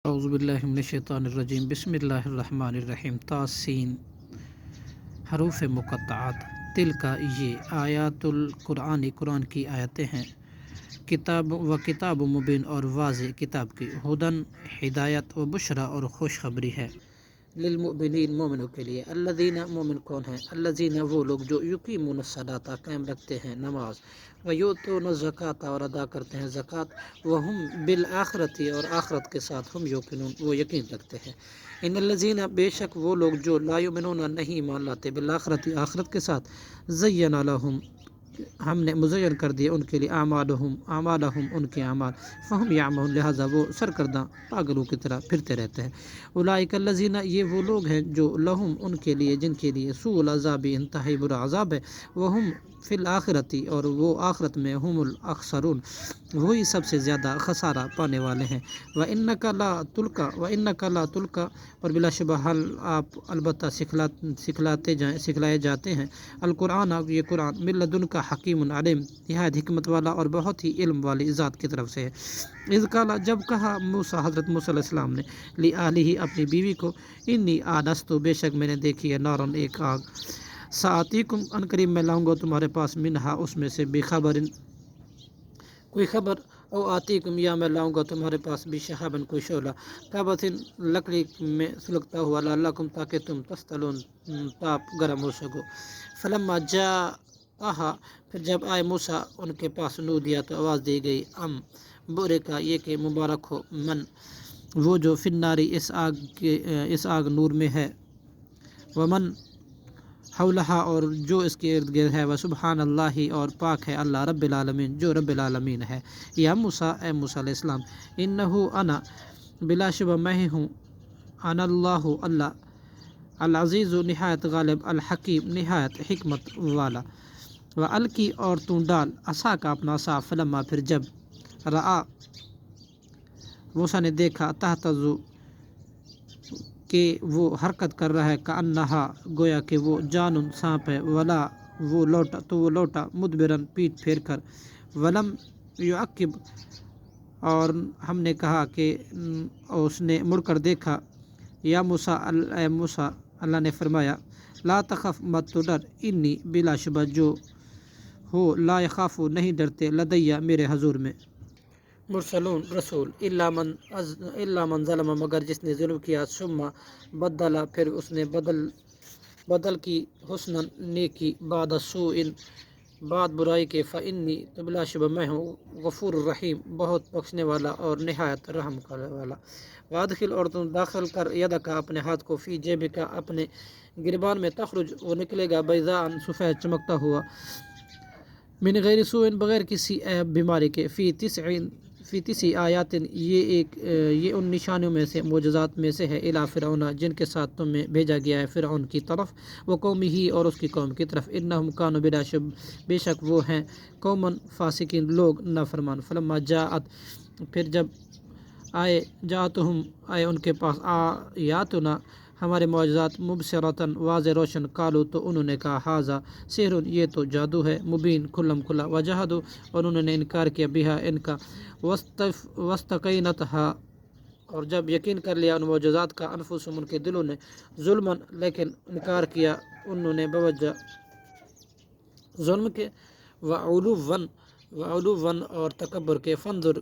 اعوذ باللہ من الشیطان الرجیم بسم اللہ الرحمن الرحیم تاسین حروف مقطعات تل کا یہ آیات القرآن قرآن کی آیتیں ہیں کتاب مبین اور واضح کتاب کی ہدن ہدایت و بشرا اور خوشخبری ہے للمؤمنین مومنوں کے لیے الذین مومن کون ہیں الذین وہ لوگ جو یقیمون الصلاۃ قائم رکھتے ہیں نماز ویؤتون الزکوٰۃ اور ادا کرتے ہیں زکوٰۃ وہم بالآخرۃ اور آخرت کے ساتھ ہم یوقنون وہ یقین رکھتے ہیں ان الذین بے شک وہ لوگ جو لا یؤمنون نہیں ایمان لاتے بالآخرۃ آخرت کے ساتھ زین لہم ہم نے مزین کر دیا ان کے لیے اعمالہم ان کے اعمال فہم یعمہون لہذا وہ سرکردہ پاگلوں کی طرح پھرتے رہتے ہیں اولئک الذین یہ وہ لوگ ہیں جو لہم ان کے لیے جن کے لیے سوء العذاب انتہائی برا عذاب ہے وہم فی الآخرۃ اور وہ آخرت میں ہم الاخسرون وہی سب سے زیادہ خسارہ پانے والے ہیں وَإِنَّكَ لَا تُلْقَى اور بلا شبہ حل آپ البتہ سکھلائے جاتے ہیں القرآن یہ قرآن من لدنک حکیم علیم نہایت حکمت والا اور بہت ہی علم والی ذات کی طرف سے ہے اذ قال جب کہا موسیٰ حضرت موسیٰ علیہ السلام نے لِأَہلِهِ اپنی بیوی کو انی آنست بے شک میں نے دیکھی ہے نارن ایک آگ سآتیکم ان قریب میں لاؤں گا تمہارے پاس منہا اس میں سے بخبر کوئی خبر او آتیکم یا میں لاؤں گا تمہارے پاس بشہابن کوئی شعلہ کعبۃ لکڑی میں سلگتا ہوا لعلکم تاکہ تم تستلون تاپ گرم ہو سکو فلما جاءہا پھر جب آئے موسیٰ ان کے پاس نودیا تو آواز دی گئی برے کا یہ کہ مبارک ہو من وہ جو فی الناری اس آگ نور میں ہے ومن حولہا اور جو اس کے ارد گرد ہے وسبحان اللہ اور پاک ہے اللہ رب العالمین جو رب العالمین ہے یا موسیٰ اے موسیٰ علیہ السلام انہو انا بلا شبہ میں ہی ہوں انا اللہ العزیز نہایت غالب الحکیم نہایت حکمت والا وَأَلْقِ اور تو ڈال عصا کا اپنا عصا فلما پھر جب رآ موسیٰ نے دیکھا تہتز کہ وہ حرکت کر رہا ہے کأنہا گویا کہ وہ جانن سانپ ہے ولا وہ لوٹا مدبرن پیٹ پھیر کر ولم یعقب اور ہم نے کہا کہ اس نے مڑ کر دیکھا یا موسیٰ اے موسیٰ اللہ نے فرمایا لا تخف مت تو ڈر انی بلا شبہ جو ہو لا یخاف نہیں ڈرتے لدیہ میرے حضور میں مرسلون رسول الا من ظلم مگر جس نے ظلم کیا ثم بدل پھر اس نے بدل کی حسنا نیکی بعد سوء بعد برائی کے فانی تو بلا شبہ میں ہوں غفور الرحیم بہت بخشنے والا اور نہایت رحم کرنے والا وادخل اور تم داخل کر یدک اپنے ہاتھ کو فی جیبک اپنے گریبان میں تخرج وہ نکلے گا بیضاء سفید چمکتا ہوا من غیر سوء بغیر کسی بیماری کے فی تسع آیات یہ ان نشانیوں میں سے معجزات میں سے ہے الی فرعون جن کے ساتھ تمہیں بھیجا گیا ہے فرعون کی طرف وہ قومی ہی اور اس کی قوم کی طرف انہم کانوا بلا شب بے شک وہ ہیں قومن فاسقین لوگ نافرمان فلما جاءت پھر جب جاءتہم آئے ان کے پاس آیاتنا ہمارے معجزات مبصرتاً واضح روشن قالو تو انہوں نے کہا ھذا سحر یہ تو جادو ہے مبین کھلم کھلا وجحدوا اور انہوں نے انکار کیا بہا ان کا واستقینتھا اور جب یقین کر لیا ان معجزات کا انفسہم ان کے دلوں نے ظلماً لیکن انکار کیا انہوں نے بوجہ ظلم کے وعلواً اور تکبر کے فانظر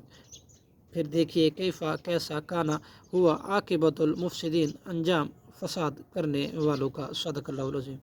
پھر دیکھیے کیسا کانا ہوا عاقبۃ المفسدین انجام فساد کرنے والوں کا صدق اللہ العظیم